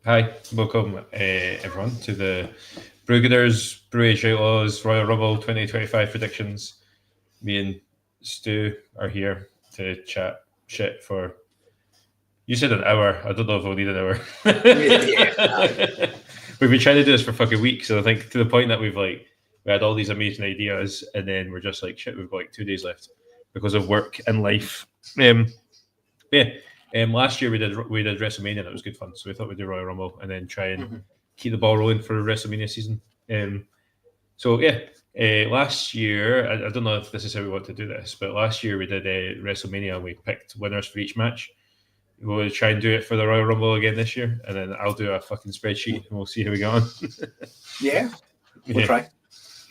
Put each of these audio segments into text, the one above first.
Hi, welcome everyone to the Brew Brew Outlaws Royal Rumble 2025 predictions. Me and Stu are here to chat shit for. You said an hour. I don't know if we'll need an hour. Yeah, We've been trying to do this for fucking weeks, so I think to the point that we had all these amazing ideas, and then we're just like shit. We've got like 2 days left because of work and life. Yeah. Last year we did WrestleMania and it was good fun. So we thought we'd do Royal Rumble and then try and Mhm. keep the ball rolling for WrestleMania season. So yeah, last year I don't know if this is how we want to do this, but last year we did WrestleMania and we picked winners for each match. We'll try and do it for the Royal Rumble again this year, and then I'll do a fucking spreadsheet and we'll see how we go on. yeah, we'll yeah, try.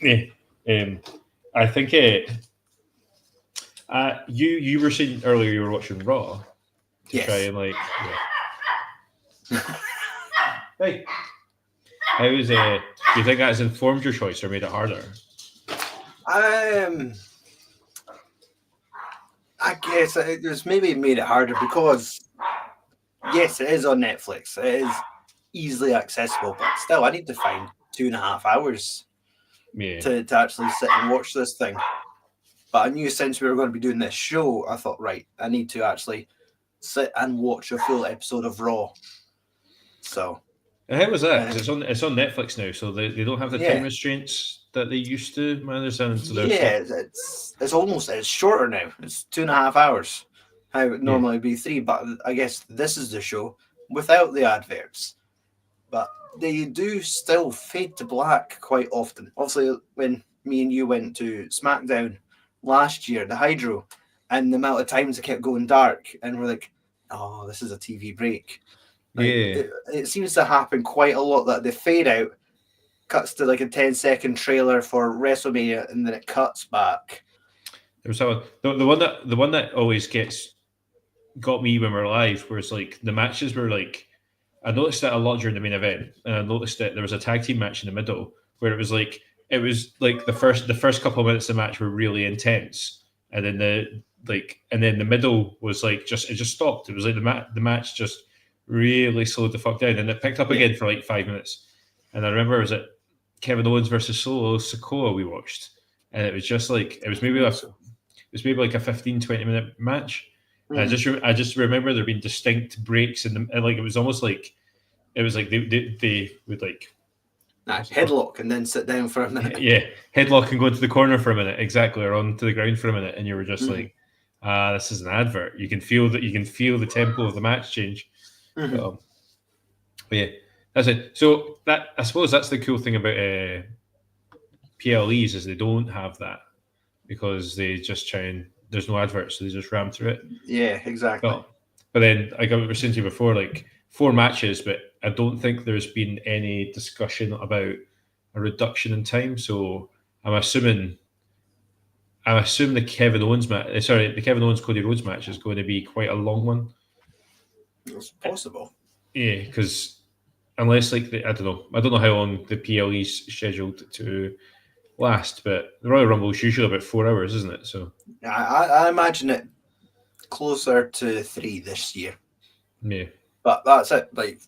yeah. Um, I think you were saying earlier you were watching Raw to try Yes. and like hey, how is do you think that's informed your choice or made it harder? Um, I guess it was maybe made it harder because yes, it is on Netflix. It is easily accessible, but still, I need to find 2.5 hours Yeah. to actually sit and watch this thing. But I knew since we were going to be doing this show, I thought, right, I need to actually sit and watch a full episode of Raw. So, And how was that? Because uh, it's on Netflix now, so they don't have the time yeah, restraints that they used to. My understanding, so there's like yeah, it's shorter now. It's 2.5 hours. How it would yeah, normally be three, but I guess this is the show without the adverts. But they do still fade to black quite often. Obviously, when me and you went to SmackDown last year, the Hydro, and the amount of times it kept going dark, and we're like, "Oh, this is a TV break." Like yeah. it seems to happen quite a lot that they fade out, cuts to like a 10-second trailer for WrestleMania, and then it cuts back. There was someone the one that always got me when we are live, where it's like the matches were like I noticed that a lot during the main event, and I noticed that there was a tag team match in the middle where it was like the first couple of minutes of the match were really intense, and then the middle was like it just stopped. It was like the match just really slowed the fuck down, and it picked up Yeah. again for like 5 minutes. And I remember it was at Kevin Owens versus Solo Sikoa we watched, and it was just like it was maybe like a 15-20 minute match. And Mm-hmm. I just remember there being distinct breaks in the and like it was almost like it was like they would like Nah, what's it called? headlock and then sit down for a minute. Yeah, headlock and go into the corner for a minute, exactly, or onto the ground for a minute, and you were just Mm-hmm. like, this is an advert. You can feel the tempo of the match change. Mm-hmm. But, but yeah, that's it. So that I suppose that's the cool thing about PLEs is they don't have that because they just try and there's no adverts, so they just ram through it. Yeah, exactly. But but then like I was saying to you before, like 4 matches, but I don't think there's been any discussion about a reduction in time. So I'm assuming I'm assuming the Kevin Owens Cody Rhodes match is going to be quite a long one. It's possible. Yeah, because unless like I don't know how long the PLE is scheduled to last, but the Royal Rumble is usually about 4 hours, isn't it? So I imagine it closer to three this year. yeah, But that's it. Like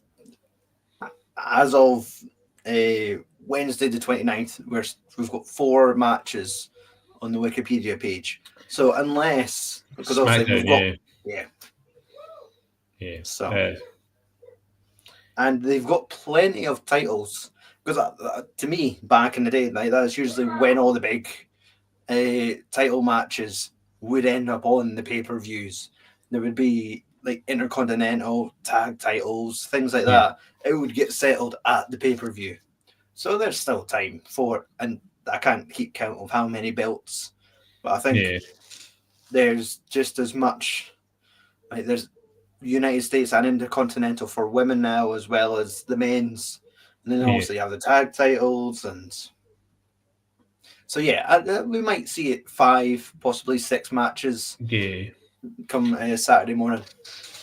as of Wednesday the 29th, we've got 4 matches on the Wikipedia page. So unless because obviously SmackDown, we've got yeah, yeah, yeah. so and they've got plenty of titles because to me back in the day like that's usually when all the big title matches would end up on the pay-per-views. There would be like intercontinental tag titles, things like Yeah, that. It would get settled at the pay-per-view. So there's still time for, and I can't keep count of how many belts, but I think yeah, there's just as much. Like there's United States and Intercontinental for women now, as well as the men's, and then yeah, also you have the tag titles, and so yeah, we might see it 5, possibly 6 matches yeah. come Saturday morning.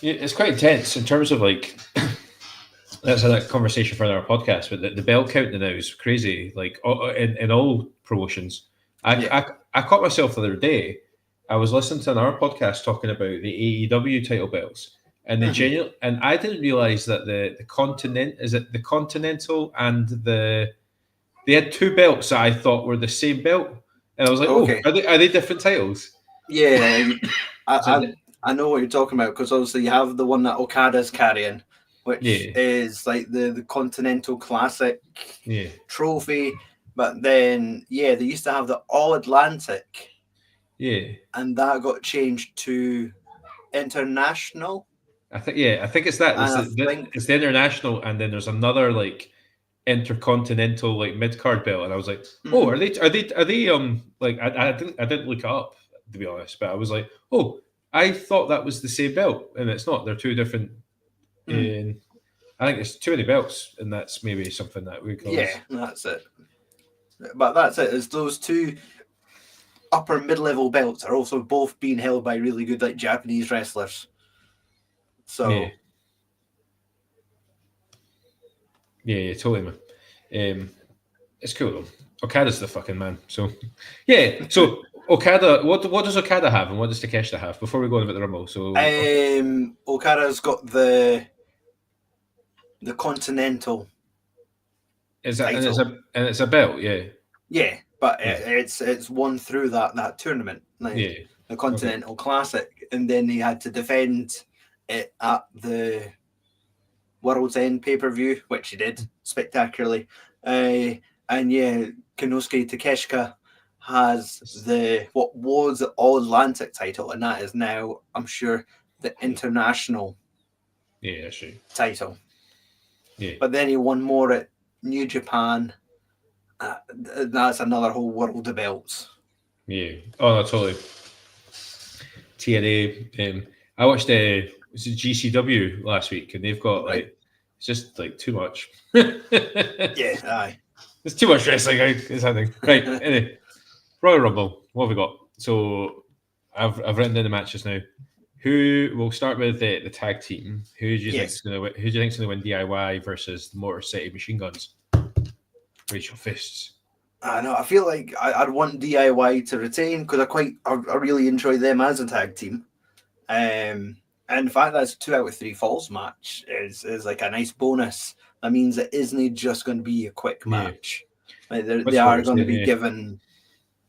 Yeah, it's quite intense in terms of like that's a conversation for our podcast. But the bell count now is crazy. Like in all promotions, I, Yeah. I I caught myself the other day. I was listening to another podcast talking about the AEW title belts, and and I didn't realize that the Continental and they had two belts that I thought were the same belt, and I was like, Okay. oh, are they different titles? Yeah, So I know what you're talking about, because obviously you have the one that Okada's carrying, which is like the Continental Classic trophy. But then, they used to have the All Atlantic, and that got changed to International. I think it's that. It's the International, and then there's another like Intercontinental like mid card belt, and I was like, oh, are they like I didn't look it up, to be honest, but I was like, oh, I thought that was the same belt, and it's not. They're two different. I think it's too many belts, and that's maybe something that we call. Yeah, that's it. But that's it. Is those two upper mid-level belts are also both being held by really good like Japanese wrestlers. So yeah, totally, man. It's cool though. Okada's the fucking man. So so Okada, what does Okada have, and what does Takeshita have? Before we go on about the Rumble, so Okada's got the Continental. Is that and it's a belt, yeah, but it's won through that tournament, like the Continental Classic, and then he had to defend it at the World's End pay-per-view, which he did spectacularly. And Konosuke Takeshita has what was the All Atlantic title, and that is now, I'm sure, the International title. Yeah. But then he won more at New Japan. That's another whole world of belts. Yeah. Oh, no, totally. TNA. I watched GCW last week, and they've got it's just like too much. Aye. There's too much wrestling. It's happening. Right. Anyway, Royal Rumble. What have we got? So I've written down the matches now. Who we'll start with the tag team. Who do you think is going to win? Who do you think is going to win DIY versus the Motor City Machine Guns? Raise your fists. I know. I feel like I'd want DIY to retain, because I really enjoy them as a tag team. And the fact that it's a 2 out of 3 falls match is like a nice bonus. That means it isn't just going to be a quick match. Like they are going to be given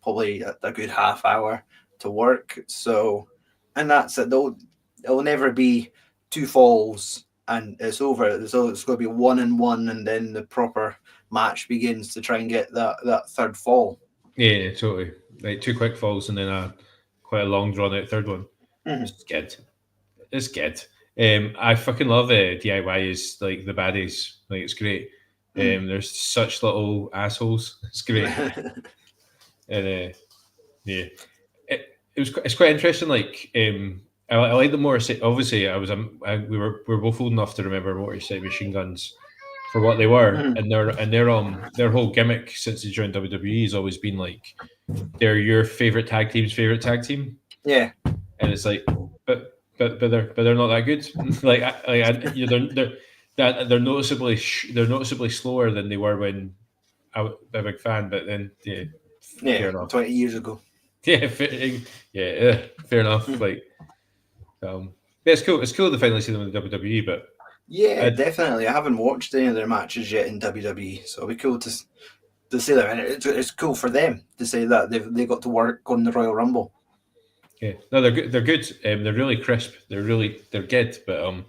probably a good half hour to work. So, and that's it. It'll never be 2 falls and it's over. So it's going to be 1 and 1, and then the proper match begins to try and get that third fall. Yeah, totally. Like 2 quick falls and then quite a long drawn out third one. It's good. It's good. I fucking love DIY is like the baddies. Like it's great. There's such little assholes. It's great. And it's quite interesting. Like I like the more. Obviously, we were both old enough to remember Motor City Machine Guns for what they were, and their whole gimmick since they joined WWE has always been like they're your favorite tag team's favorite tag team. Yeah, and it's like, but they're not that good. They're noticeably slower than they were when I was a big fan. But then fair enough. 20 years ago. Fair enough. Like, it's cool. It's cool to finally see them in the WWE, but. Yeah, definitely. I haven't watched any of their matches yet in WWE, so it'll be cool to see that. And it's cool for them to say that they got to work on the Royal Rumble. Yeah, no, they're good. They're good. They're really crisp. They're good. But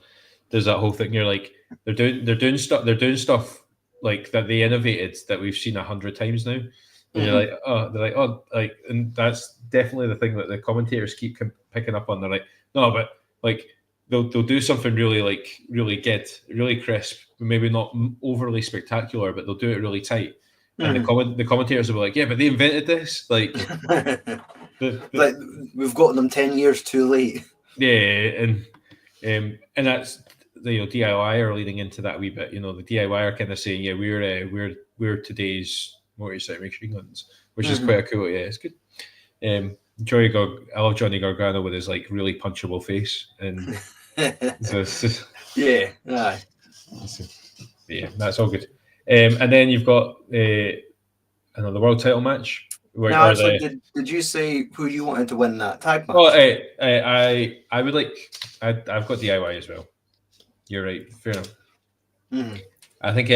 there's that whole thing. You're like they're doing stuff. They're doing stuff like that they innovated that we've seen 100 times now. And you're like, and that's definitely the thing that the commentators keep picking up on. They're like, no, but like. They'll do something really good, really crisp, maybe not overly spectacular, but they'll do it really tight. And the commentators will be like, "Yeah, but they invented this." Like, like we've got them 10 years too late. Yeah, and that's DIY are leading into that a wee bit. The DIY are kind of saying, "Yeah, we're today's Motor City Machine Guns," which is quite cool. Yeah, it's good. I love Johnny Gargano with his like really punchable face, and so it's just, yeah, that's all good. And then you've got another world title match. Now, or actually, the did you say who you wanted to win that tag oh match? I would like I've got DIY as well. You're right. Fair enough. Mhm. I think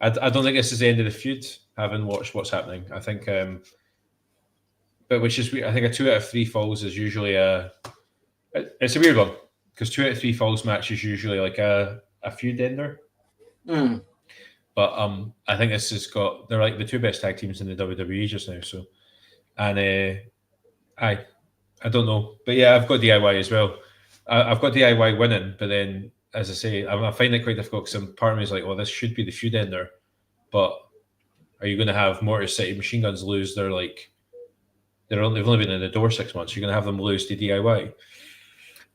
I don't think this is the end of the feud. Having watched what's happening, I think but which is I think a 2 out of 3 falls is usually it's a weird one because 2 out of 3 falls match is usually like a feud ender. Mm. But I think this has got they're like the two best tag teams in the WWE just now. So and I don't know, but yeah, I've got DIY as well. I've got DIY winning, but then as I say, I find it quite difficult because part of me is like, well, this should be the feud ender, but are you going to have Motor City Machine Guns lose their like they've only been in the door 6 months? You're going to have them lose to DIY? I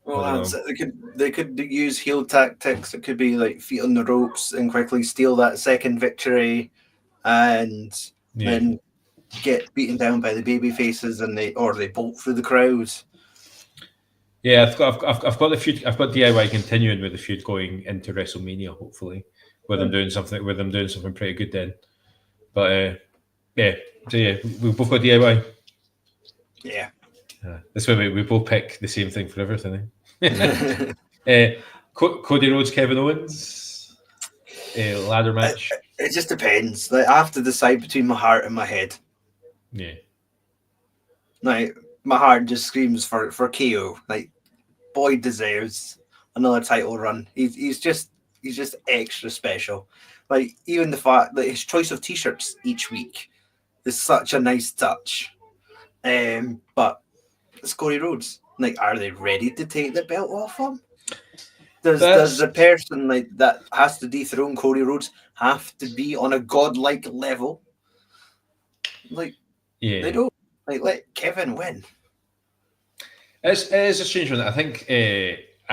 Well, don't that's know. it. They could use heel tactics. It could be like feet on the ropes and quickly steal that second victory, and Yeah, then get beaten down by the baby faces, and they bolt through the crowd. yeah. I've got the feud. I've got DIY continuing with the feud going into WrestleMania. Hopefully, with them doing something pretty good then. But yeah, so yeah, we've both got DIY. Yeah. This way we both pick the same thing for everything. Cody Rhodes, Kevin Owens, ladder it, match. it just depends. Like, I have to decide between my heart and my head. Yeah, Like, my heart just screams for KO. Like, Boyd deserves another title run. He's just extra special. Like, even the fact that his choice of t-shirts each week is such a nice touch. But it's Cody Rhodes. Like, are they ready to take the belt off him? Does that's the person like that has to dethrone Cody Rhodes have to be on a godlike level? Like, they yeah. don't. Like, let Kevin win. It is a strange one. I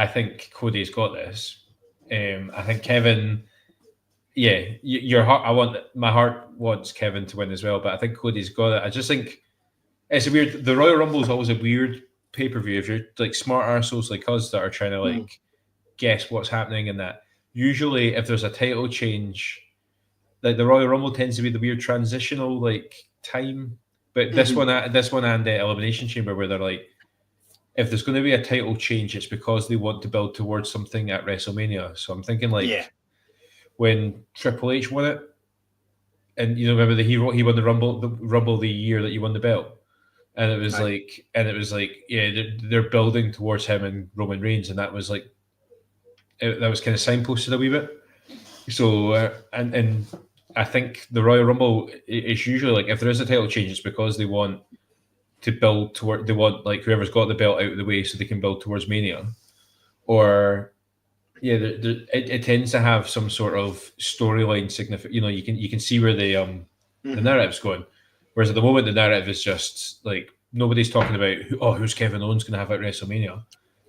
think Cody's got this. I think Kevin. Yeah, your heart. My heart wants Kevin to win as well, but I think Cody's got it. I just think it's a weird. The Royal Rumble is always a weird pay per view. If you're like smart arseholes like us that are trying to Mm. like guess what's happening and that. Usually, if there's a title change, like the Royal Rumble tends to be the weird transitional like time. But Mm-hmm. this one and the Elimination Chamber, where they're like, if there's going to be a title change, it's because they want to build towards something at WrestleMania. So I'm thinking Yeah. like when Triple H won it, and remember that he won the Rumble the year that he won the belt, and Right. it was like yeah they're building towards him and Roman Reigns, and that was like that was kind of signposted a wee bit. So and I think the Royal Rumble is usually like if there is a title change, it's because they want to build toward they want like whoever's got the belt out of the way so they can build towards Mania, or yeah, it tends to have some sort of storyline significant. You can see where the Mm-hmm. narrative's going. Whereas at the moment, the narrative is just like nobody's talking about who's Kevin Owens going to have at WrestleMania.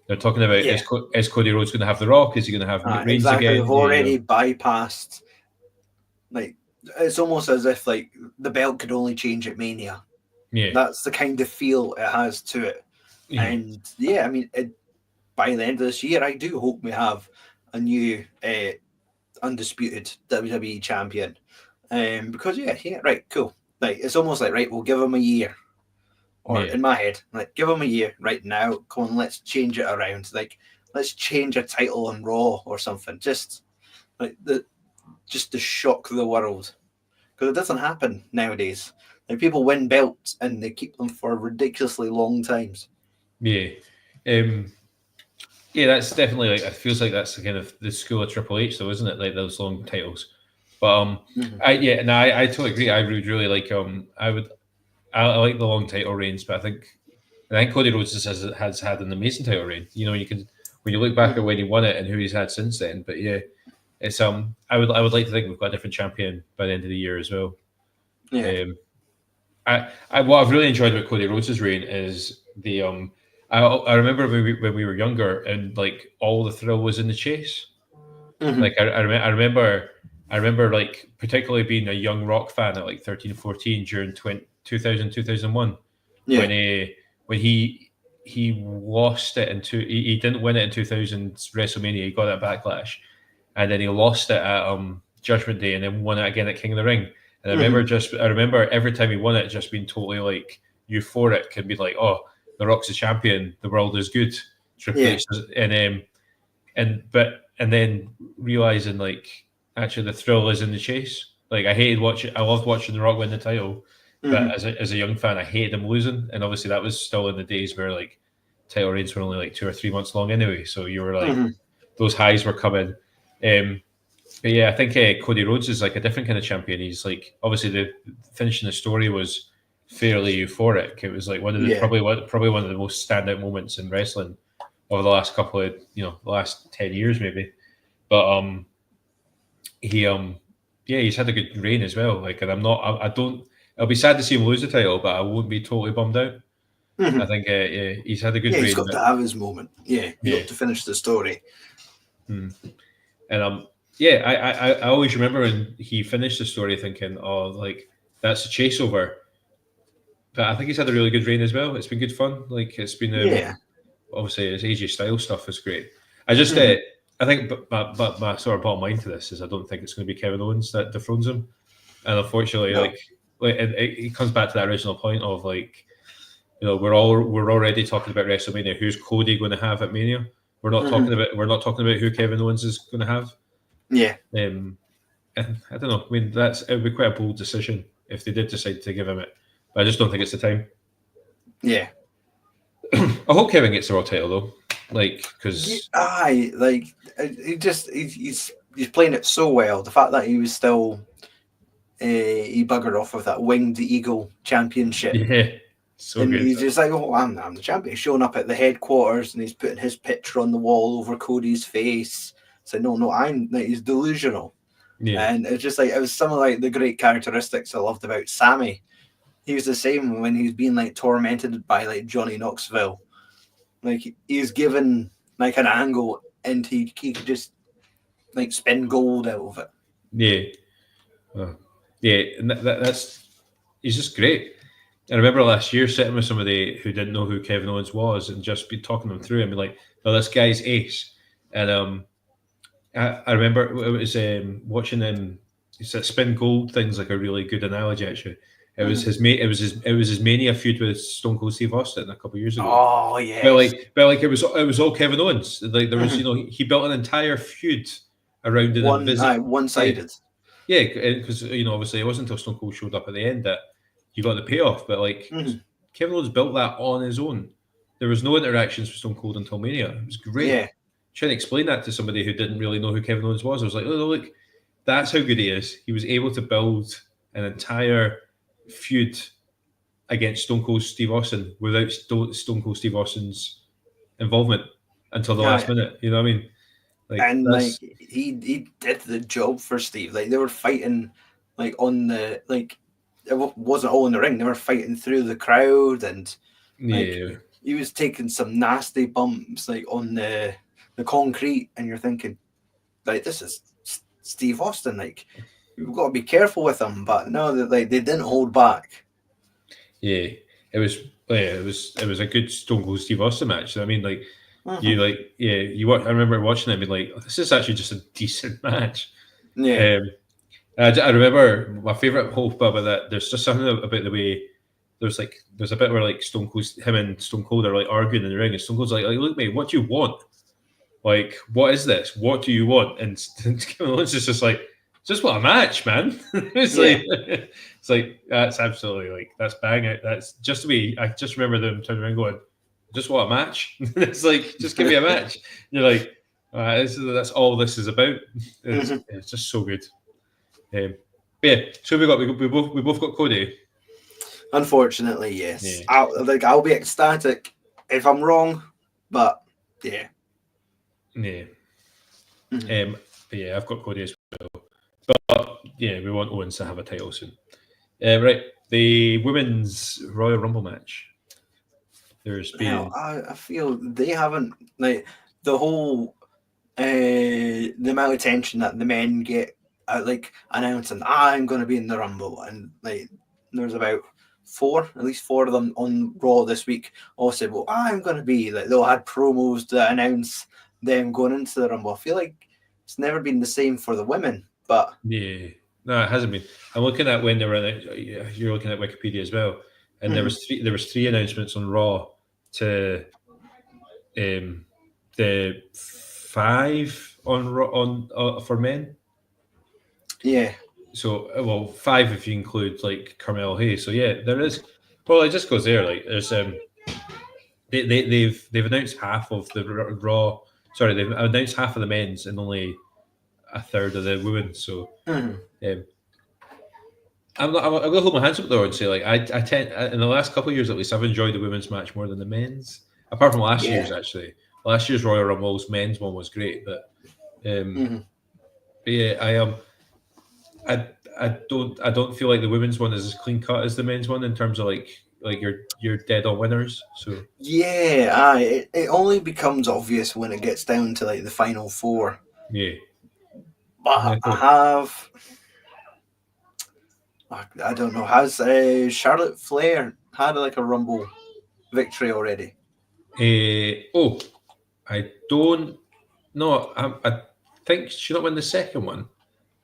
They're talking about Yeah. is Cody Rhodes going to have The Rock? Is he going to have Reigns Exactly. again? They've already bypassed. Like, it's almost as if like the belt could only change at Mania. yeah, That's the kind of feel it has to it. yeah, And yeah, I mean, by the end of this year, I do hope we have a new undisputed WWE champion. Because yeah, right, cool. Like, it's almost like, right, we'll give him a year. Or yeah, in my head, like, give him a year right now. Come on, let's change it around. Like, let's change a title on Raw or something. Like just to shock the world, because it doesn't happen nowadays. Like, people win belts and they keep them for ridiculously long times. yeah. Um, yeah, that's definitely like it feels like that's the kind of the school of Triple H, though, isn't it? Like those long titles. But Mhm. I totally agree. I would really like I like the long title reigns, but I think Cody Rhodes has had an amazing title reign. You can when you look back at Mhm. when he won it and who he's had since then. But yeah, it's I would like to think we've got a different champion by the end of the year as well. Yeah. Um, what I've really enjoyed about Cody Rhodes' reign is I remember when we were younger and like all the thrill was in the chase. Mhm. Like I remember like particularly being a young rock fan at like 13, 14 during 2001 Yeah. when he lost it he didn't win it in 2000's WrestleMania. He got it at Backlash, and then he lost it at Judgment Day, and then won it again at King of the Ring. And I remember every time he won it, just being totally like euphoric and be like, "Oh, the Rock's the champion. The world is good." Triple Yeah. H and then realizing like actually the thrill is in the chase. Like I hated watching. I loved watching the Rock win the title, but as a young fan, I hated him losing. And obviously, that was still in the days where like title reigns were only like 2 or 3 months long anyway. So you were like those highs were coming. But yeah, I think Cody Rhodes is like a different kind of champion. He's like obviously the finishing the story was fairly euphoric. It was like one of the probably one of the most standout moments in wrestling over the last couple of the last 10 years maybe. But he yeah, he's had a good reign as well. Like, and I don't. I'll be sad to see him lose the title, but I won't be totally bummed out. I think yeah, he's had a good Yeah, he's reign. got to have his moment. Yeah, you got to finish the story. And yeah, I always remember when he finished the story thinking, oh, like that's a chase over. But I think he's had a really good reign as well. It's been good fun. Like it's been obviously his AJ Styles stuff is great. I just I think but my sort of bottom line to this is I don't think it's going to be Kevin Owens that dethrones him. And unfortunately, like it comes back to that original point of like, we're already talking about WrestleMania. Who's Cody going to have at Mania? We're not talking about who Kevin Owens is going to have. Yeah. And I don't know. I mean, it would be quite a bold decision if they did decide to give him it. But I just don't think it's the time. Yeah. I hope Kevin gets the world title though. Like, because he's playing it so well. The fact that he was still he buggered off with that Winged Eagle Championship. Yeah. So and good. He's just like, oh, I'm the champion. He's showing up at the headquarters and he's putting his picture on the wall over Cody's face. Saying, no, I'm like, he's delusional. Yeah. And it's just like, it was some of like the great characteristics I loved about Sammy. He was the same when he was being like tormented by like Johnny Knoxville. Like he's given like an angle and he could just like spin gold out of it. Yeah. Yeah. And that's he's just great. I remember last year sitting with somebody who didn't know who Kevin Owens was and just be talking them through and be like, "Oh, this guy's ace." And I remember it was watching them. Spin gold thing's like a really good analogy. Actually, it was his mate. It was his Mania feud with Stone Cold Steve Austin a couple of years ago. Oh yeah. But like it was all Kevin Owens. Like there was he built an entire feud around an one-sided. Yeah, because obviously it wasn't until Stone Cold showed up at the end that you got the payoff. But like Kevin Owens built that on his own. There was no interactions with Stone Cold until Mania. It was great. Yeah. Trying to explain that to somebody who didn't really know who Kevin Owens was, I was like, "Oh, look, that's how good he is. He was able to build an entire feud against Stone Cold Steve Austin without Stone Cold Steve Austin's involvement until the last minute." You know what I mean? Like he did the job for Steve. Like they were fighting, like on the like it wasn't all in the ring. They were fighting through the crowd, and he was taking some nasty bumps like on the concrete, and you're thinking, like, this is Steve Austin. Like, you've got to be careful with him. But no, they didn't hold back. Yeah, it was a good Stone Cold Steve Austin match. I mean, like you I remember watching it and being like, this is actually just a decent match. Yeah. I remember my favorite whole bit about that. There's just something about the way there's a bit where like him and Stone Cold are like arguing in the ring, and Stone Cold's like, look, mate, what do you want? Like, what is this? What do you want? And Kevin Owens is just like, just want a match, man. It's like that's absolutely like that's bang it. That's just me. I just remember them turning around going, just want a match. It's like, just give me a match. And you're like, that's all this is about. It's just so good. Yeah. So we both got Cody. Unfortunately, yes. Yeah. I'll be ecstatic if I'm wrong, but yeah. Yeah. But yeah, I've got Cody as well. But yeah, we want Owens to have a title soon. Right, the women's Royal Rumble match. There's been. I feel they haven't like the whole the amount of attention that the men get like announcing I'm going to be in the Rumble, and like there's about at least four of them on Raw this week all said, well, I'm going to be, like, they'll had promos to announce them going into the Rumble. I feel like it's never been the same for the women, but yeah, No, it hasn't been. I'm looking at when they were. You're looking at Wikipedia as well, and Mhm. there was three announcements on Raw to the five on for men. Yeah, So well, five if you include like Carmelo Hayes. So yeah, there is. Well, it just goes there. Like there's they've announced half of the Raw. Sorry, they've announced half of the men's and only a third of the women. So Mhm. um, I'm going to hold my hands up though and say like I tend in the last couple of years at least I've enjoyed the women's match more than the men's. Apart from last Yeah. year's actually, last year's Royal Rumble's men's one was great, um, Mhm. but yeah, I I don't feel like the women's one is as clean cut as the men's one in terms of like you're dead on winners. So Yeah, it only becomes obvious when it gets down to like the final four. yeah, But yeah, I cool. have, I don't know, has Charlotte Flair had like a Rumble victory already? Oh, I don't know. I think she not win the second one.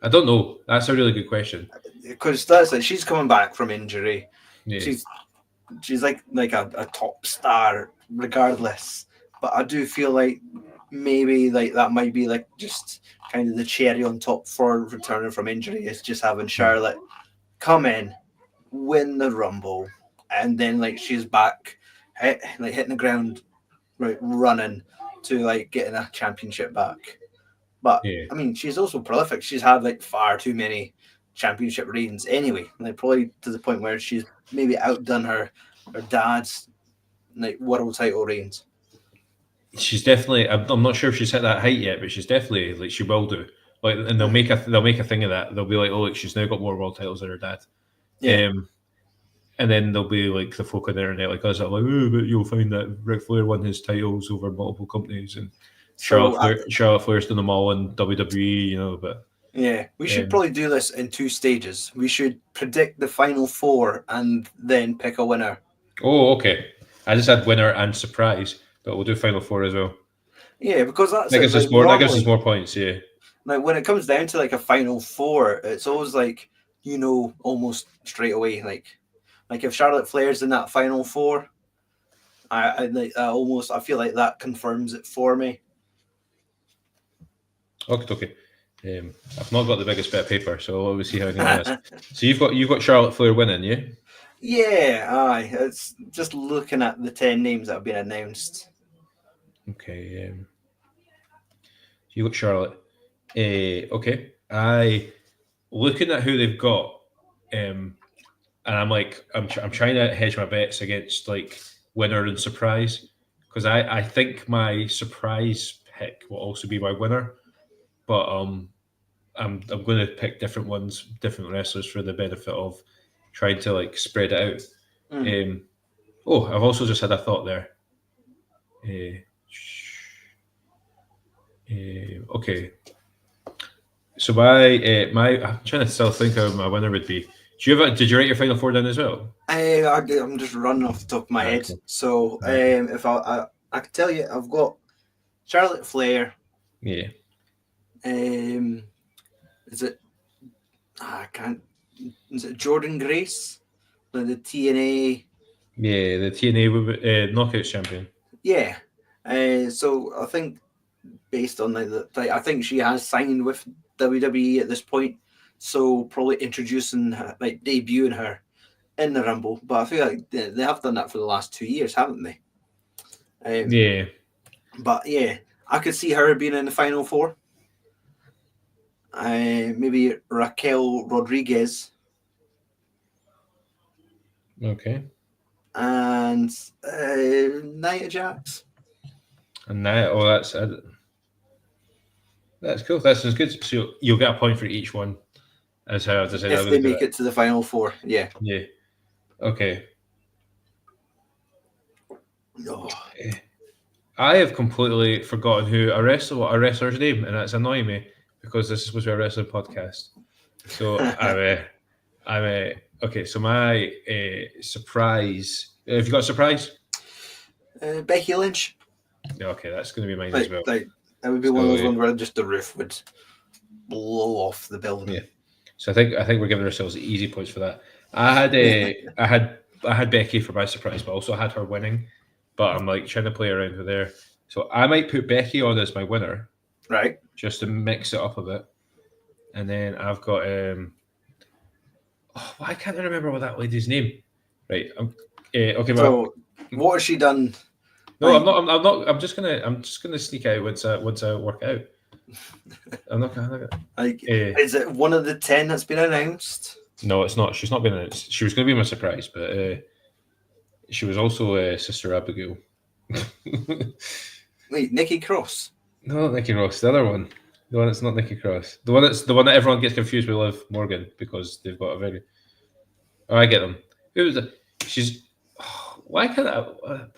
I don't know. That's a really good question. Because that's it. She's coming back from injury. Yeah. She's she's like a top star regardless. But I do feel like maybe like that might be like just kind of the cherry on top for returning from injury is just having Hmm. Charlotte come in, win the Rumble, and then like she's back, like hitting the ground, right, running to like getting a championship back. But Yeah. I mean, she's also prolific. She's had like far too many championship reigns anyway, like probably to the point where she's maybe outdone her dad's like world title reigns. She's definitely. I'm not sure if she's hit that height yet, but she's definitely like she will do. Like, and Mm, they'll make a thing of that. They'll be like, oh, look, she's now got more world titles than her dad. yeah. Um, and then there'll be like the folk on the internet like us that are like, oh, but you'll find that Ric Flair won his titles over multiple companies, and So Charlotte Flair's done them all in WWE, you know. But yeah, we should um, probably do this in two stages. We should predict the final four and then pick a winner. oh, okay. I just had winner and surprise, but we'll do final four as well. Yeah, because that's That it. gives Like us more. That gives us normally, more points. Yeah. like when it comes down to like a final four, it's always like almost straight away. Like if Charlotte Flair's in that final four, I like I almost I feel like that confirms it for me. Okay. Okay. I've not got the biggest bit of paper, so we'll see how I get on this. So you've got Charlotte Flair winning, yeah? Yeah, aye. It's just looking at the 10 names that have been announced. Okay. You got Charlotte. Okay. I looking at who they've got, um, and I'm like, I'm trying to hedge my bets against like winner and surprise because I think my surprise pick will also be my winner, but I'm going to pick different ones, different wrestlers for the benefit of trying to like spread it out. Mm. Um, oh, I've also just had a thought there. Uh, okay, so my I'm trying to still think of my winner would be. Did you write your final four down as well? I'm just running off the top of my Ah, head. cool. So Ah, okay. if I can tell you, I've got Charlotte Flair. Yeah, Um, is it? I can't. Is it Jordan Grace? The TNA. yeah. The TNA Knockouts champion. Yeah. So I think based on like I think she has signed with WWE at this point. So probably introducing her, like debuting her in the Rumble. But I feel like they have done that for the last 2 years, haven't they? Um, Yeah. but yeah, I could see her being in the final four. Maybe Raquel Rodriguez Okay. and Nia Jax. And that that's cool. That sounds good. So you'll get a point for each one. As how I've decided I'm If they going to do make it. it to the final four, yeah. Yeah. Okay. Oh, I have completely forgotten who a wrestler's name, and that's annoying me because this is supposed to be a wrestling podcast. So okay. So my surprise. Have you got a surprise? Becky Lynch. Yeah, okay, that's going to be mine as Like, well. like that would be one of So those ones where just the roof would blow off the building. yeah. So I think we're giving ourselves easy points for that. I had Becky for my surprise, but also had her winning. But I'm like trying to play around with there. So I might put Becky on as my winner, Right. just to mix it up a bit. And then I've got why can't I remember what that lady's name? Right. Okay. So what has she done? No, Like- I'm not. I'm just gonna sneak out once I work out. I'm not gonna. Like, is it one of the 10 that's been announced? No, it's not. She's not been announced. She was going to be my surprise, but she was also Sister Abigail. Wait, Nikki Cross. No, not Nikki Ross. The other one. The one that's not Nikki Cross. The one that everyone gets confused with Liv Morgan because they've got a very. Oh, I get them. Who was it? She's. Why can't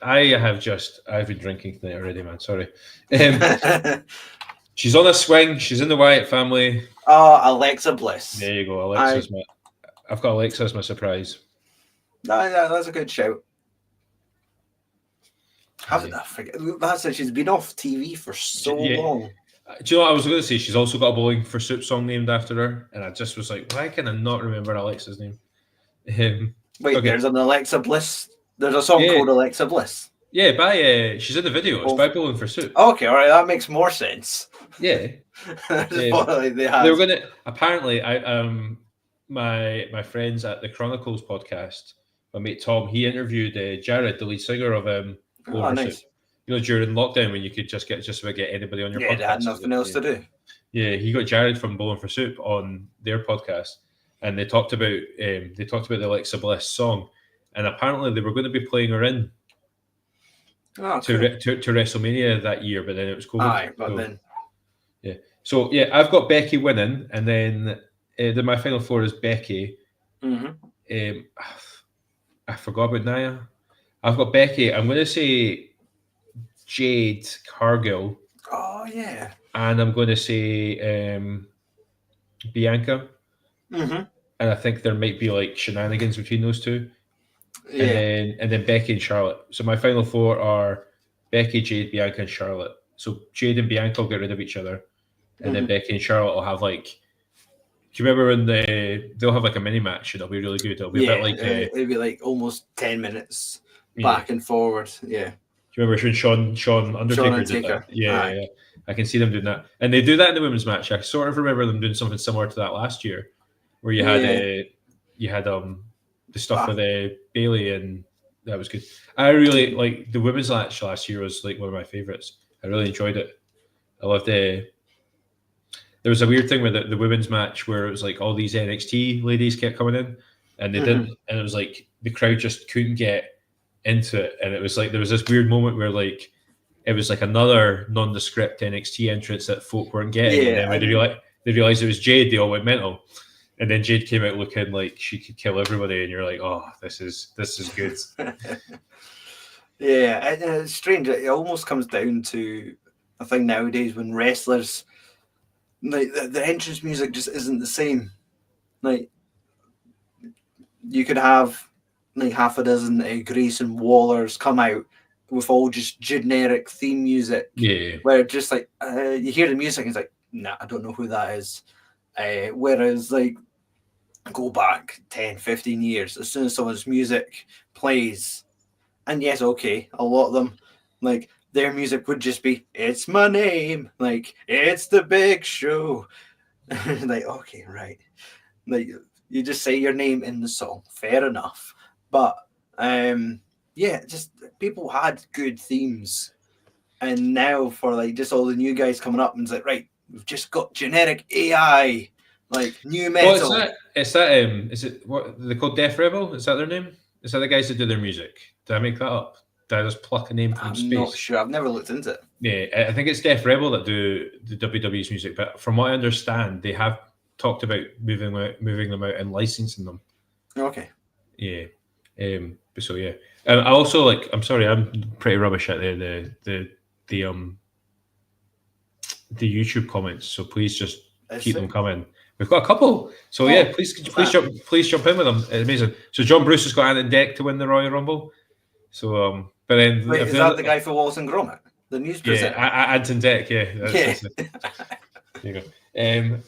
I've been drinking tonight already, man. Sorry. She's on a swing. She's in the Wyatt family. Oh, Alexa Bliss. There you go. I've got Alexa as my surprise. No, that's a good shout. I forget. That's it. She's been off TV for so long. Do you know what I was going to say? She's also got a Bowling for Soup song named after her, and I just was like, why can I not remember Alexa's name? Wait, okay. There's an Alexa Bliss. There's a song called Alexa Bliss. Yeah, by she's in the video. It's by Bowling for Soup. Okay, all right, that makes more sense. Yeah, they were gonna. Apparently, my friends at the Chronicles podcast, my mate Tom, he interviewed Jared, the lead singer of nice. Soup. You know, during lockdown when you could just about get anybody on your podcast. Yeah, they had nothing else to do. Yeah, he got Jared from Bowling for Soup on their podcast, and they talked about the Alexa Bliss song, and apparently they were going to be playing her in to WrestleMania that year, but then it was COVID. Yeah. So yeah, I've got Becky winning, and then my final four is Becky. Mm-hmm. I forgot about Nia. I've got Becky. I'm going to say Jade Cargill. Oh yeah. And I'm going to say Bianca. Mm-hmm. And I think there might be like shenanigans between those two. Yeah. And then Becky and Charlotte. So my final four are Becky, Jade, Bianca, and Charlotte. So Jade and Bianca will get rid of each other, and then Becky and Charlotte will have like. Do you remember when they'll have like a mini match? It'll be really good. It'll be a bit like it'll be like almost 10 minutes back and forward. Yeah. Do you remember when Sean Undertaker did that? Yeah. I can see them doing that, and they do that in the women's match. I sort of remember them doing something similar to that last year, where you had the stuff with Bailey, and that was good. I really like the women's match last year. Was like one of my favorites. I really enjoyed it. I loved there was a weird thing with the women's match where it was like all these NXT ladies kept coming in, and they didn't, and it was like the crowd just couldn't get into it, and it was like there was this weird moment where like it was like another nondescript NXT entrance that folk weren't getting, and then when they realized it was Jade, they all went mental, and then Jade came out looking like she could kill everybody, and you're like, oh, this is good. Yeah, it's strange. It almost comes down to a thing nowadays when wrestlers. Like the entrance music just isn't the same. Like you could have like half a dozen Grayson Wallers come out with all just generic theme music. Yeah. Where just like you hear the music and it's like, nah, I don't know who that is. Whereas like go back 10, 15 years, as soon as someone's music plays, and yes, okay, a lot of them like their music would just be, it's my name, like, it's the big show. Like, okay, right. Like, you just say your name in the song. Fair enough. But, yeah, just people had good themes. And now for, like, just all the new guys coming up and it's like, right, we've just got generic AI, like, new metal. Well, is it, what, they called Death Rebel? Is that their name? Is that the guys that do their music? Did I make that up? Did I just pluck a name from space? I'm not sure. I've never looked into it. Yeah, I think it's Death Rebel that do the WWE's music. But from what I understand, they have talked about moving them out and licensing them. Okay. Yeah. So yeah. I also like. I'm sorry. I'm pretty rubbish at the YouTube comments. So please just keep them coming. We've got a couple. So yeah, please jump in with them. It's amazing. So John Bruce has got Ant Deck to win the Royal Rumble. So but then wait, is that the guy for Wallace and Gromit? The news presenter? Yeah, Anton Deck, yeah. There you go. And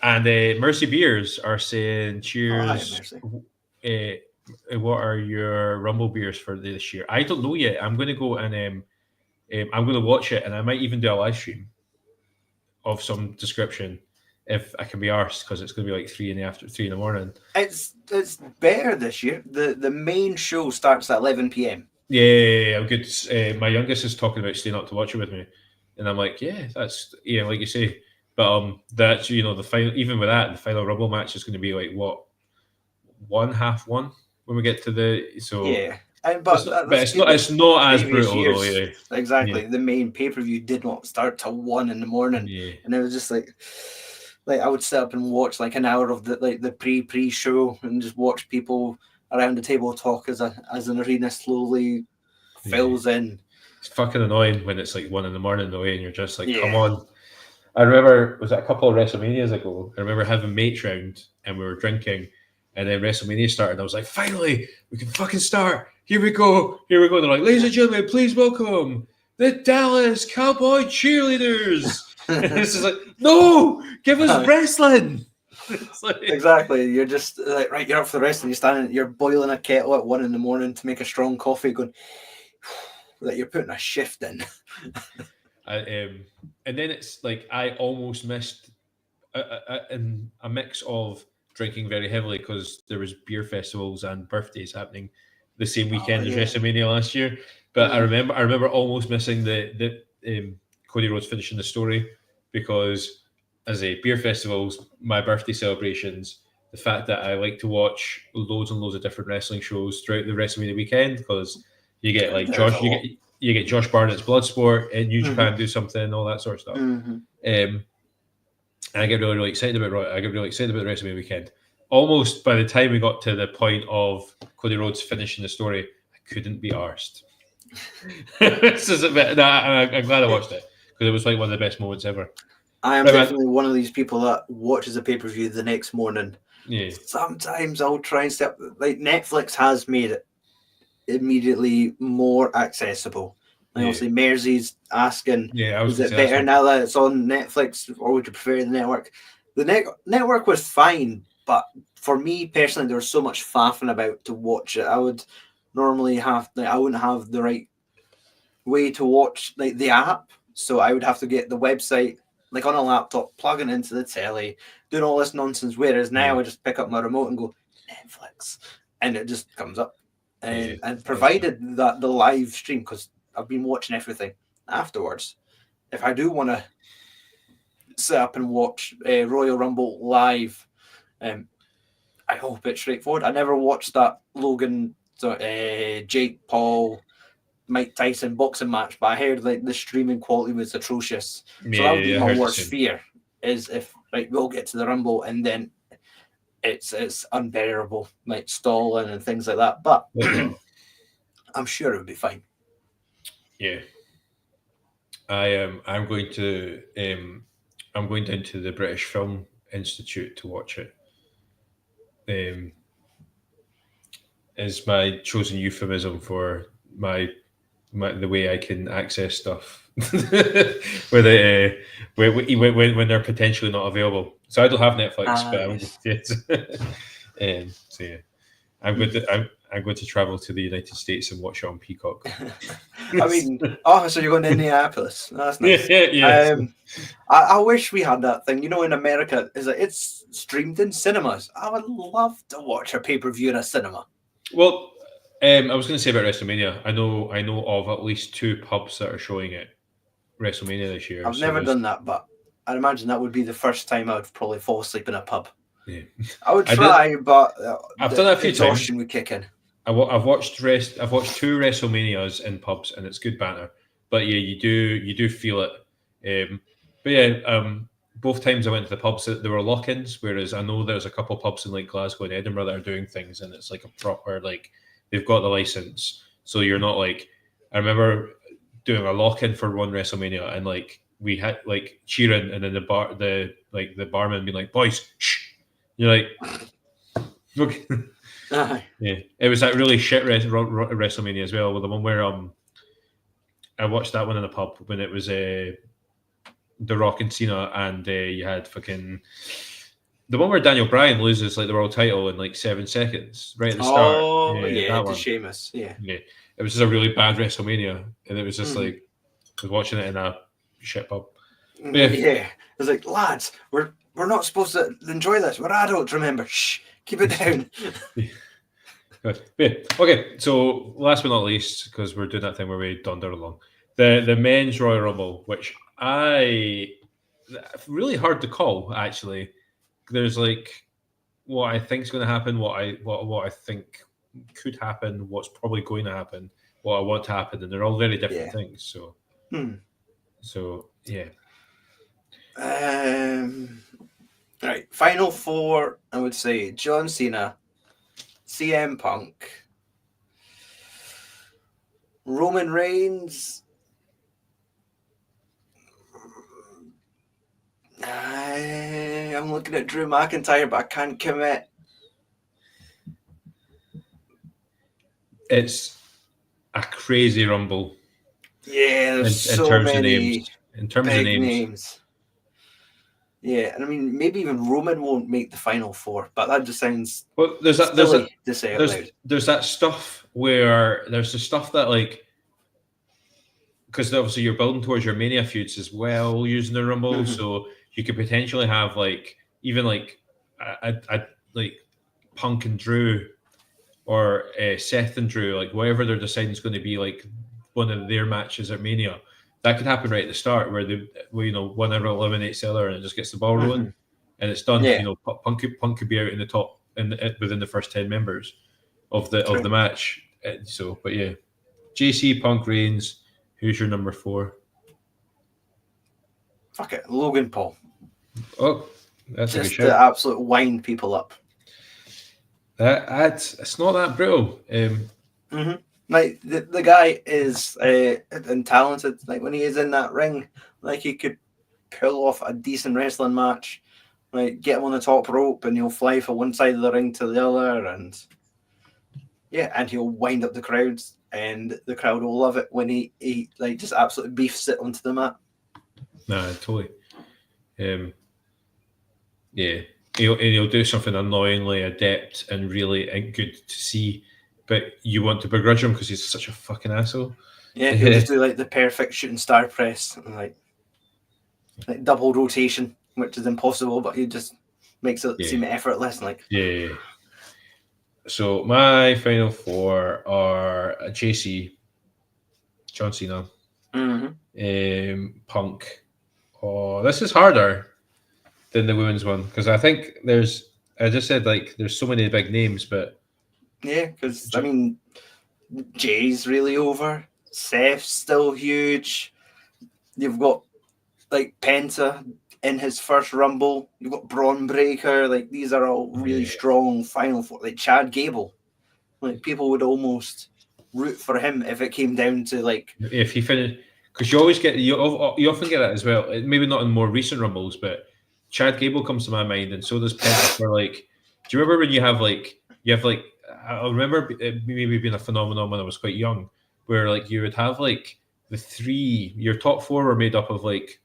Mercy Beers are saying, Hi, cheers. Mercy. What are your Rumble beers for this year? I don't know yet. I'm going to go and I'm going to watch it, and I might even do a live stream of some description if I can be arsed, because it's going to be like 3 in the morning. It's better this year. The main show starts at 11 p.m. Yeah, I'm good. My youngest is talking about staying up to watch it with me, and I'm like, yeah, that's like you say. But that's the final. Even with that, the final Rumble match is going to be like what 1/2 when we get to the Yeah, but it's not as previous brutal though. years, Yeah, exactly. The main pay-per-view did not start till 1 in the morning, yeah. and it was just like I would sit up and watch like an hour of the pre show and just watch people around the table talk as an arena slowly fills in. It's fucking annoying when it's like 1 in the morning though, and you're just like, come Yeah. on. I remember, was it a couple of WrestleManias ago? I remember having mates round and we were drinking, and then WrestleMania started. And I was like, finally, we can fucking start. Here we go. They're like, ladies and gentlemen, please welcome the Dallas Cowboy Cheerleaders. And this is like, no, give us wrestling. It's like, Exactly. You're just like, right, you're up for the wrestling. You're boiling a kettle at 1 in the morning to make a strong coffee, going that you're putting a shift in. And then it's like I almost missed a mix of drinking very heavily because there was beer festivals and birthdays happening the same weekend as WrestleMania last year. But I remember almost missing the Cody Rhodes finishing the story, because as a beer festivals, my birthday celebrations, the fact that I like to watch loads and loads of different wrestling shows throughout the WrestleMania weekend, because you get like you get Josh Barnett's Bloodsport and New Japan do something, all that sort of stuff. And I get really, really excited about I get really excited about the WrestleMania weekend. Almost by the time we got to the point of Cody Rhodes finishing the story, I couldn't be arsed. This is a bit. I'm glad I watched it, because it was like one of the best moments ever. I am definitely one of these people that watches a pay-per-view the next morning. Yeah. Sometimes I'll try and step. Like Netflix has made it immediately more accessible. Like obviously, Mersey's asking, is it better now that it's on Netflix, or would you prefer the network? The network was fine, but for me personally, there was so much faffing about to watch it. I would normally I wouldn't have the right way to watch like the app, so I would have to get the website like on a laptop, plugging into the telly, doing all this nonsense. Whereas now I just pick up my remote and go Netflix, and it just comes up. And provided that the live stream, because I've been watching everything afterwards, if I do want to sit up and watch Royal Rumble live, I hope it's straightforward. I never watched that Logan, Jake Paul, Mike Tyson boxing match, but I heard like the streaming quality was atrocious. So that would be my worst fear, is if we'll get to the Rumble and then it's unbearable, like stalling and things like that. But I'm sure it would be fine. Yeah, I'm going to I'm going down to the British Film Institute to watch it. Is my chosen euphemism for the way I can access stuff when they're potentially not available. So I don't have Netflix, but so yeah, I'm going to travel to the United States and watch it on Peacock. I mean, so you're going to Indianapolis? That's nice. Yeah. I wish we had that thing. In America, it's streamed in cinemas. I would love to watch a pay-per-view in a cinema. Well, I was going to say about WrestleMania. I know of at least 2 pubs that are showing it WrestleMania this year. I've never done that, but I'd imagine that would be the first time I would probably fall asleep in a pub. Yeah. I would try, but I've done that a few times. Exhaustion would kick in. I've watched 2 WrestleManias in pubs, and it's good banter. But yeah, you do feel it. But yeah, both times I went to the pubs, there were lock-ins. Whereas I know there's a couple of pubs in like Glasgow and Edinburgh that are doing things, and it's like a proper they've got the license, so you're not like. I remember doing a lock-in for one WrestleMania, and we had cheering, and then the barman being like, "Boys, shh." You're like, okay. Yeah, it was that really shit WrestleMania as well, with the one where I watched that one in a pub when it was The Rock and Cena, and you had fucking the one where Daniel Bryan loses like the world title in like 7 seconds right at the start. Oh Yeah, yeah, that to one. Sheamus. Yeah. Yeah, it was just a really bad WrestleMania, and it was just Mhm. like I was watching it in a shit pub. But yeah, Yeah. It's like, lads, we're not supposed to enjoy this. We're adults, remember. Shh, keep it down. good. But yeah, okay, so last but not least, because we're doing that thing where we donder along, the men's Royal Rumble, which I really hard to call actually. There's like what I think is going to happen, what I think could happen, what's probably going to happen, what I want to happen, and they're all very different Yeah. things. So, Hmm. so yeah, Um. Right. Final four. I would say John Cena, CM Punk, Roman Reigns. I'm looking at Drew McIntyre, but I can't commit. it's a crazy rumble Yeah, there's in so terms of names. many In terms of big names, names. Yeah, and I mean, maybe even Roman won't make the final four, but that just sounds well, silly to say out loud. there's that stuff where there's the stuff that like because obviously you're building towards your mania feuds as well using the rumble, Mhm. so you could potentially have like even like a like Punk and Drew or Seth and Drew, like whatever they're deciding is going to be like one of their matches at Mania. That could happen right at the start where one ever eliminates the other and it just gets the ball rolling Mhm. and it's done. Yeah, Punk could be out in the top within the first 10 members of the true. match. So, but yeah, JC Punk Reigns. Who's your number 4? Fuck it, Logan Paul. Oh, that's a good Just to shout. absolute wind people up. That's it's not that brutal. Mm-hmm. Like the guy is and talented. Like when he is in that ring, like he could pull off a decent wrestling match. Like get him on the top rope and he'll fly from one side of the ring to the other, and yeah, and he'll wind up the crowds, and the crowd will love it when he like just absolutely beefs it onto the mat. Nah, totally. Um, yeah, he'll do something annoyingly adept and really good to see, but you want to begrudge him because he's such a fucking asshole. Yeah, he'll just do like the perfect shooting star press, and, like double rotation, which is impossible, but he just makes it Yeah, seem effortless. Like, yeah. So my final 4 are JC, John Cena, Punk. Oh, this is harder than the women's one because I think there's. I just said like there's so many big names, but yeah, because I mean, Jay's really over. Seth's still huge. You've got like Penta in his first Rumble. You've got Braun Breaker. Like these are all really yeah, strong Final Four. Like Chad Gable. Like people would almost root for him if it came down to like. if he finished, because you always get you often get that as well. Maybe not in more recent rumbles, but Chad Gable comes to my mind, and so does Penta. For like, do you remember when you have like I remember it maybe being a phenomenon when I was quite young, where like you would have like your top 4 were made up of like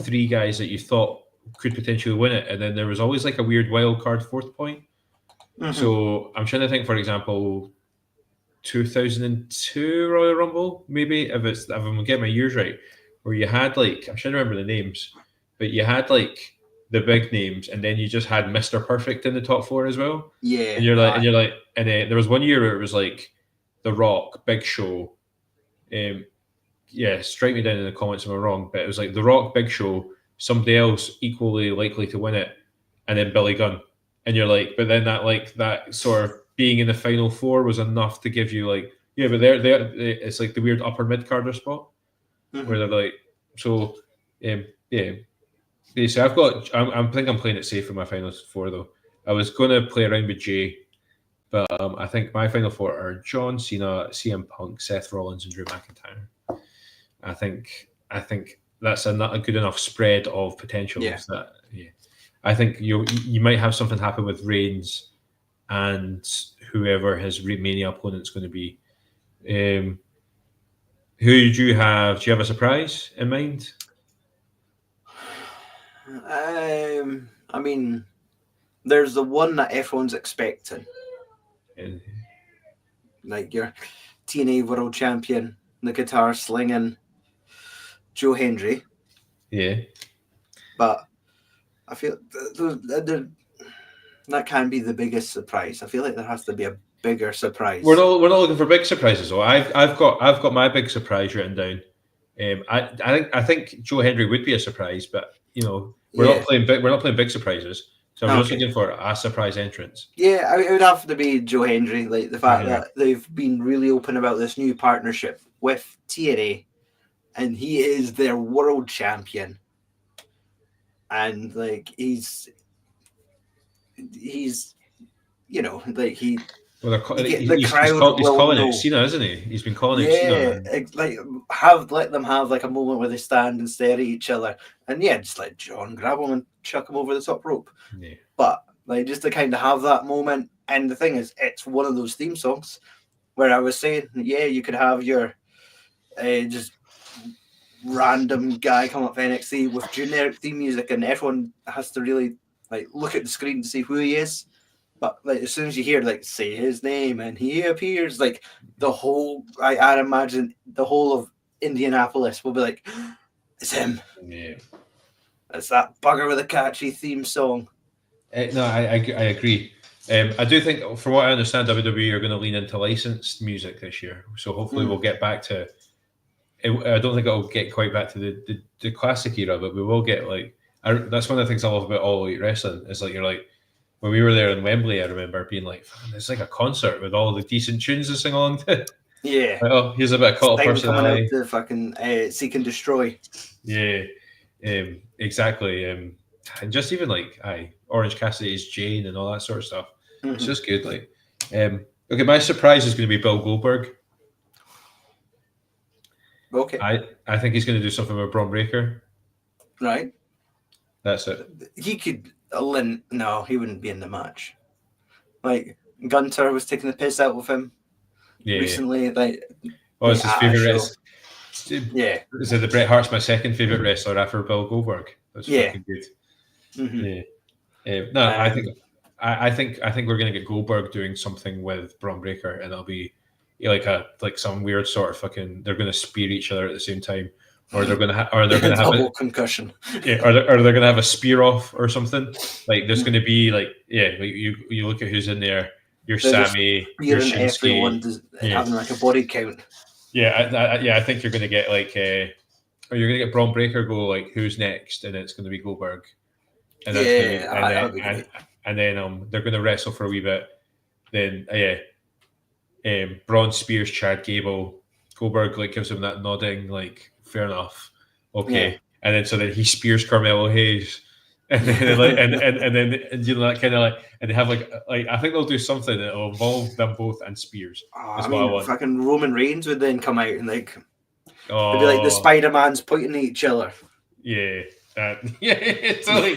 3 guys that you thought could potentially win it, and then there was always like a weird wild card 4th point. Mm-hmm. So I'm trying to think, for example, 2002 Royal Rumble, maybe if I'm getting my years right, where you had like I'm trying to remember the names, but you had like the big names, and then you just had Mister Perfect in the top 4 as well. Yeah. And there was one year where it was like The Rock, Big Show. Yeah, strike me down in the comments if I'm wrong, but it was like The Rock, Big Show, somebody else equally likely to win it, and then Billy Gunn. And you're like, but then that sort of being in the final 4 was enough to give you like, yeah, but it's like the weird upper mid carder spot where they're like, so yeah. Yeah, so I think I'm playing it safe for my final 4 though. I was going to play around with Jay, but I think my final 4 are John Cena, CM Punk, Seth Rollins, and Drew McIntyre. I think that's a good enough spread of potentials Yeah. that yeah. I think you might have something happen with Reigns and whoever his Mania opponent's going to be. Who do you have? Do you have a surprise in mind? I mean, there's the one that everyone's expecting, And like your TNA World Champion, the guitar slinging Joe Hendry. yeah, But I feel that can be the biggest surprise. I feel like there has to be a bigger surprise. we're not looking for big surprises though. I've got my big surprise written down. I think Joe Hendry would be a surprise, but Yeah. we're not playing big surprises. So we're just Okay. looking for a surprise entrance. Yeah, it would have to be Joe Hendry. Like the fact Uh-huh. that they've been really open about this new partnership with TNA, and he is their world champion, and like he's like Well, the crowd he's will calling out know. Cena, isn't he? He's been calling out Cena. Yeah, And, like let them have like a moment where they stand and stare at each other, and yeah, just let John grab him and chuck him over the top rope. yeah. But like just to kind of have that moment, and the thing is, it's one of those theme songs where I was saying, yeah, you could have your just random guy come up NXT with generic theme music, and everyone has to really like look at the screen to see who he is. But like as soon as you hear like say his name and he appears, like the whole I imagine the whole of Indianapolis will be like, it's him. Yeah. It's that bugger with a catchy theme song. No, I agree. I do think, from what I understand, WWE are going to lean into licensed music this year. So hopefully we'll get back to. I don't think it'll get quite back to the classic era, but we will get like. That's one of the things I love about All Elite Wrestling. Is like you're like when we were there in Wembley. I remember being like, "It's like a concert with all the decent tunes to sing along to." Yeah. Like, oh, here's a bit of Cult of Sting coming out Personality. to fucking Seek and Destroy. Yeah, exactly. And just even like Orange Cassidy's Jane and all that sort of stuff. It's just good. Like, okay, my surprise is going to be Bill Goldberg. Okay. I think he's going to do something with Braun Breaker. Right. That's it. He could. No, he wouldn't be in the match. Like Gunter was taking the piss out of him recently. Like, oh, it's his favorite. Yeah. Is it the Bret Hart's my second favorite wrestler after Bill Goldberg? That's fucking good. Yeah. No, I think we're gonna get Goldberg doing something with Braun Breaker, and it'll be like some weird sort of fucking. They're gonna spear each other at the same time, or they're gonna have double concussion. Yeah, or they're gonna have a spear off or something. Like there's gonna be like you look at who's in there. Your Sammy, your Shinsuke, everyone having like a body count. Yeah, I think you're gonna get like, or you're gonna get Braun Breaker go like who's next, and it's gonna be Goldberg. And that's and then they're going to wrestle for a wee bit. Then Braun spears Chad Gable. Goldberg like gives him that nodding, like fair enough, okay. And then he spears Carmelo Hayes, and then like and then that kind of like, and they have like I think they'll do something that will involve them both and spears. I mean, fucking Roman Reigns would then come out and like it'd be like the Spider-Mans pointing at each other. Yeah. Totally.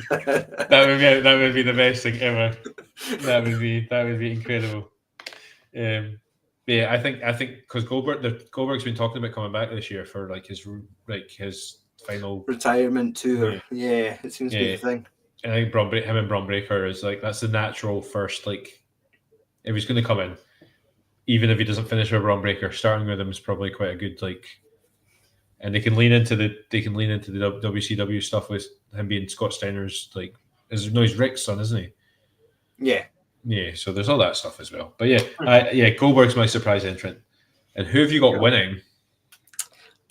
that would be the best thing ever. That would be incredible. I think because Goldberg's been talking about coming back this year for his final retirement tour. Yeah, it seems to be the thing. And I think him and Braun Breaker is like that's the natural first like if he's going to come in, even if he doesn't finish with Braun Breaker, starting with him is probably quite a good like. And they can lean into the WCW stuff with him being Scott Steiner's he's Rick's son, isn't he? Yeah. Yeah, so there's all that stuff as well. But Goldberg's my surprise entrant. And who have you got winning?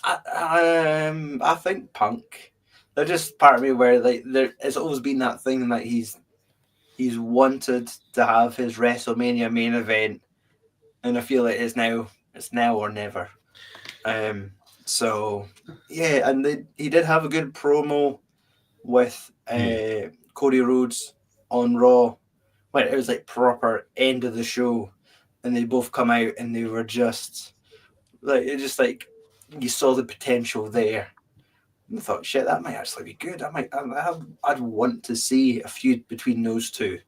I think Punk. They're just part of me where it's always been that thing that he's wanted to have his WrestleMania main event, and I feel like it's now or never. So yeah, and he did have a good promo with Cody Rhodes on Raw, where it was like proper end of the show, and they both come out and they were just like you saw the potential there. And I thought, shit, that might actually be good. I'd want to see a feud between those two.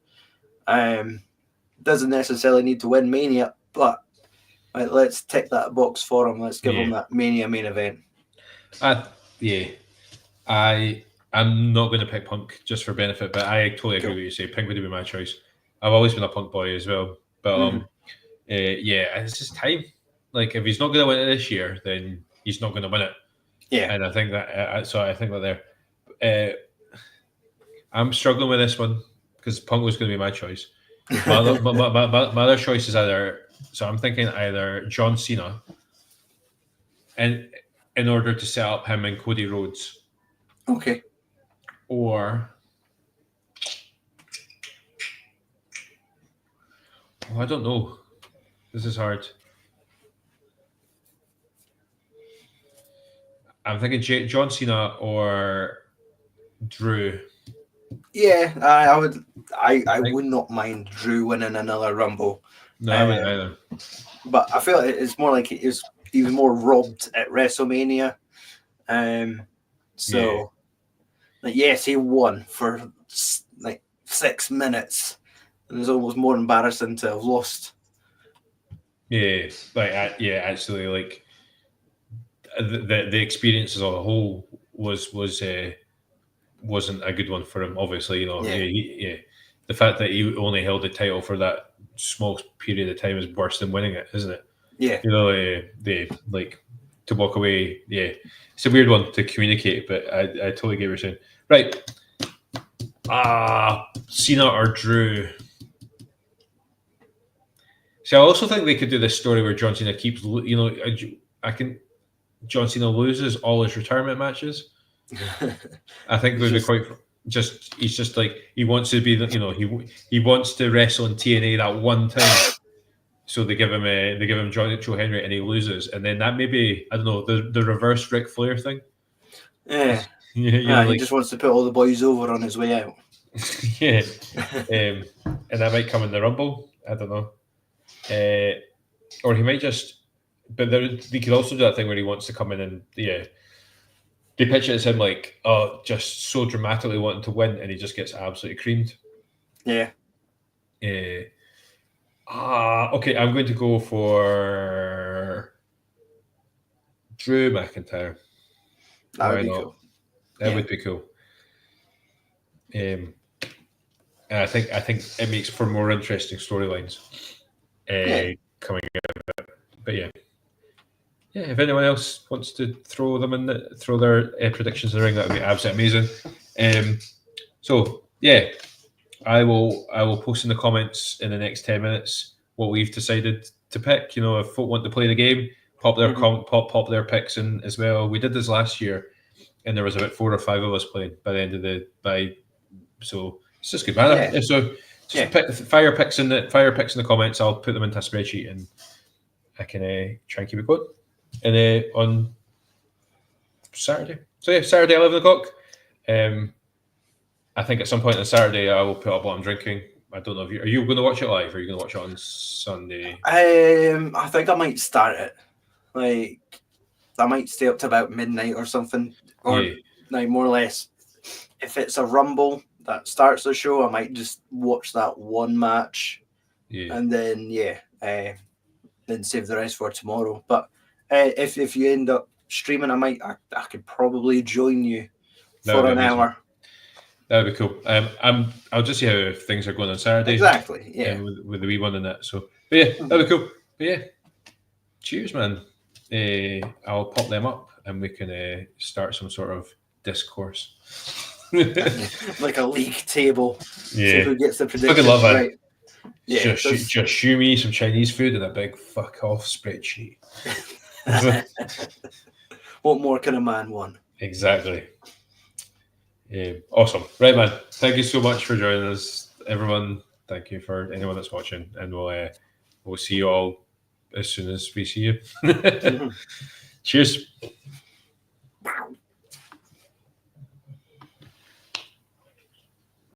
Doesn't necessarily need to win Mania, but let's tick that box for him. Let's give him that Mania main event. I I'm not going to pick Punk just for benefit, but I totally agree Cool. with you. Say Punk would be my choice. I've always been a Punk boy as well, but yeah, it's just time. Like if he's not going to win it this year, then he's not going to win it. Yeah. And I think that so I think that there. I'm struggling with this one because Punk was going to be my choice. My other choice is either, so I'm thinking either John Cena, and in order to set up him and Cody Rhodes, Okay. or I don't know. This is hard. I'm thinking John Cena or Drew. Yeah, I would. I would not mind Drew winning another Rumble. No, I wouldn't either. But I feel it's more like he was more robbed at WrestleMania. So, like, yes, he won for like 6 minutes, and it was almost more embarrassing to have lost. Yeah, like yeah, actually, like the experience as a whole wasn't a good one for him. Obviously, yeah. The fact that he only held the title for that small period of time is worse than winning it, isn't it? Yeah, they like to walk away. Yeah, it's a weird one to communicate, but I totally get what you're saying. Right, Cena or Drew. See, I also think they could do this story where John Cena keeps, John Cena loses all his retirement matches. I think would be quite he's just like he wants to be he wants to wrestle in TNA that one time. So they give him Joe Henry and he loses, and then that maybe I don't know the reverse Ric Flair thing. Yeah, he just wants to put all the boys over on his way out. Yeah, and that might come in the Rumble. I don't know, or he might just. But they could also do that thing where he wants to come in and they pitch it as him like just so dramatically wanting to win, and he just gets absolutely creamed. Yeah. Okay, I'm going to go for Drew McIntyre. That would be cool. That would be cool. And I think it makes for more interesting storylines coming out of it. But yeah, if anyone else wants to throw their predictions in the ring, that would be absolutely amazing. So yeah, I will post in the comments in the next 10 minutes what we've decided to pick. If folk want to play the game, pop their pop their picks in as well. We did this last year, and there was about 4 or 5 of us playing by the end of so it's just good, man. Yeah. So just fire picks in the comments. I'll put them into a spreadsheet and I can try and keep it going. And on Saturday, Saturday 11 o'clock. I think at some point on Saturday I will put up what I'm drinking. I don't know if are you going to watch it live or are you going to watch it on Sunday? I think I might start it. Like I might stay up to about midnight or something, or like more or less. If it's a Rumble that starts the show, I might just watch that one match, and then then save the rest for tomorrow. But if you end up streaming, I could probably join you for an hour. That would be cool. I'll just see how things are going on Saturday. Exactly. Yeah. With the wee one in that. So, but yeah, that'd be cool. But yeah, cheers, man. I'll pop them up and we can start some sort of discourse. Like a league table. Yeah. See who gets the predictions fucking love right. Yeah. Just shoe me some Chinese food and a big fuck off spreadsheet. What more can a man want? Exactly. Awesome. Right, man. Thank you so much for joining us, everyone. Thank you for anyone that's watching, and we'll see you all as soon as we see you. Cheers.